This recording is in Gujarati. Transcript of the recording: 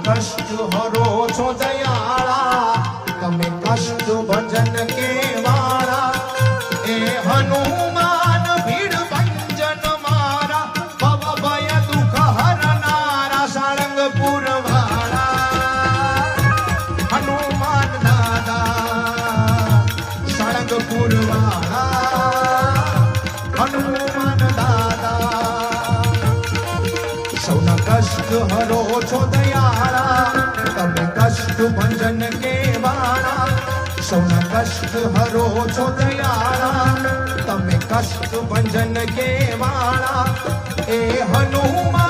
કષ્ટ હરો છો દયાળા તમે કષ્ટ ભજન કે વાળા એ હનુમાન ભીડ ભંજન મારા ભવ ભય દુઃખ હરનારા સાળંગપુર વાળા હનુમાન દાદા સાળંગપુર વાળા હનુમાન દાદા સૌના કષ્ટ હરો છો દયાળા તમે કષ્ટ ભંજન કે વાળા સૌના કષ્ટ હરો છો દયાળા તમે કષ્ટ ભંજન કે વાળા એ હનુમાન